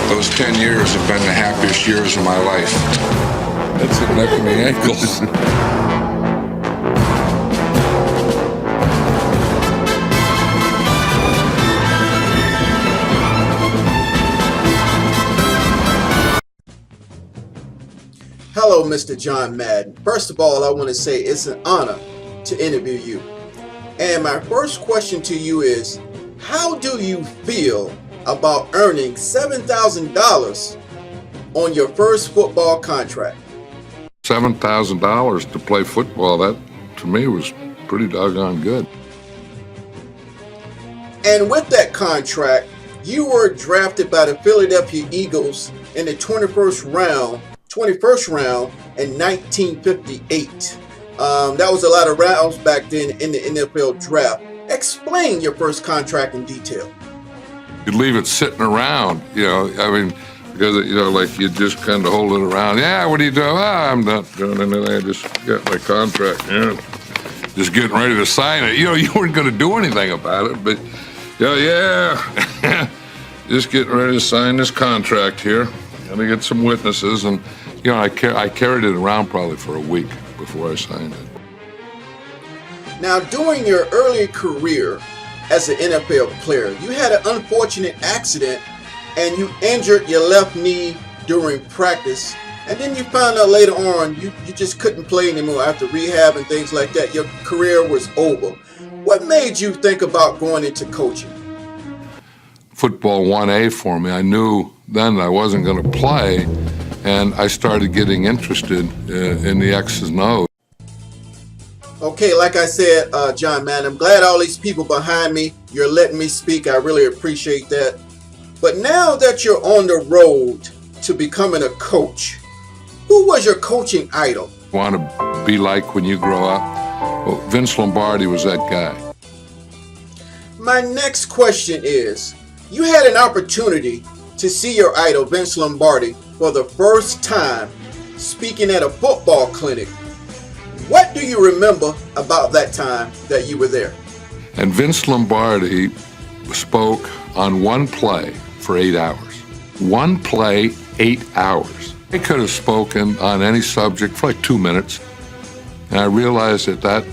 Those 10 years have been the happiest years of my life. That's the neck of my ankles. Hello, Mr. John Madden. First of all, I want to say it's an honor to interview you. And my first question to you is, how do you feel about earning $7,000 on your first football contract? $7,000 to play football, that to me was pretty doggone good. And with that contract, you were drafted by the Philadelphia Eagles in the 21st round in 1958. That was a lot of rounds back then in the NFL draft. Explain your first contract in detail. You'd leave it sitting around, because, like you just kind of hold it around. Yeah, what are you doing? I'm not doing anything. I just got my contract. Yeah, just getting ready to sign it. You weren't going to do anything about it, but just getting ready to sign this contract here. Got to get some witnesses, and I carried it around probably for a week before I signed it. Now, during your early career as an NFL player, you had an unfortunate accident and you injured your left knee during practice, and then you found out later on you just couldn't play anymore after rehab and things like that. Your career was over. What made you think about going into coaching? Football 1A for me. I knew then I wasn't going to play, and I started getting interested in the X's and O's. Okay, like I said, John, man, I'm glad all these people behind me, you're letting me speak. I really appreciate that. But now that you're on the road to becoming a coach, who was your coaching idol? Want to be like when you grow up? Well, Vince Lombardi was that guy. My next question is, you had an opportunity to see your idol, Vince Lombardi, for the first time speaking at a football clinic. What do you remember about that time that you were there? And Vince Lombardi spoke on one play for 8 hours. One play, 8 hours. He could have spoken on any subject for like 2 minutes. And I realized at that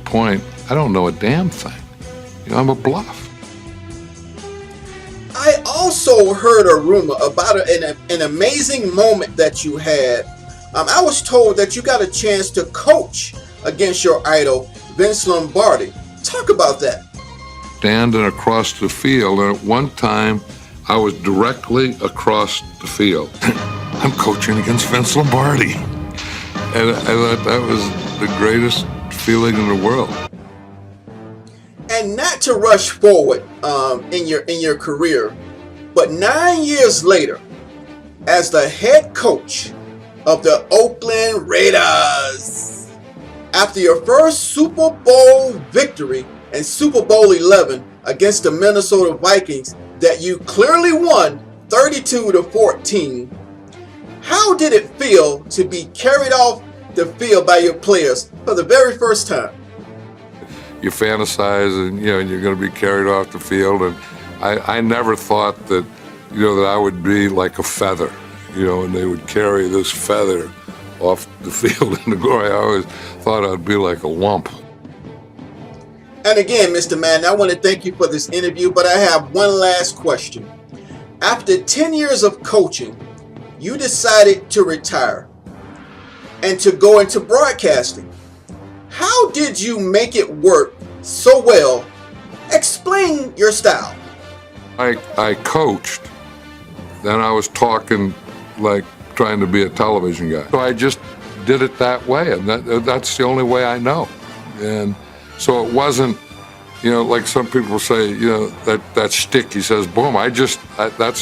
point, I don't know a damn thing. I'm a bluff. I also heard a rumor about an amazing moment that you had. I was told that you got a chance to coach against your idol, Vince Lombardi. Talk about that. Standing across the field, and at one time, I was directly across the field. I'm coaching against Vince Lombardi. And I thought that was the greatest feeling in the world. And not to rush forward in your career, but 9 years later, as the head coach of the Oakland Raiders, after your first Super Bowl victory in Super Bowl 11 against the Minnesota Vikings that you clearly won 32-14, how did it feel to be carried off the field by your players for the very first time? You fantasize and you're going to be carried off the field, and I never thought that that I would be like a feather, and they would carry this feather off the field in the glory. I always thought I'd be like a lump. And again, Mr. Madden, I want to thank you for this interview, but I have one last question. After 10 years of coaching, you decided to retire and to go into broadcasting. How did you make it work so well? Explain your style. I coached, then I was talking like trying to be a television guy. So I just did it that way, and that's the only way I know. And so it wasn't, like some people say, that stick, he says, boom, that's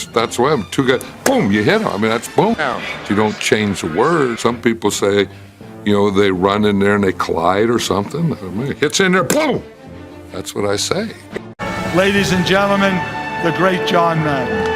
the way I'm two guys, boom, you hit him. I mean, that's boom. You don't change the word. Some people say, they run in there and they collide or something. I mean, it hits in there, boom. That's what I say. Ladies and gentlemen, the great John Madden.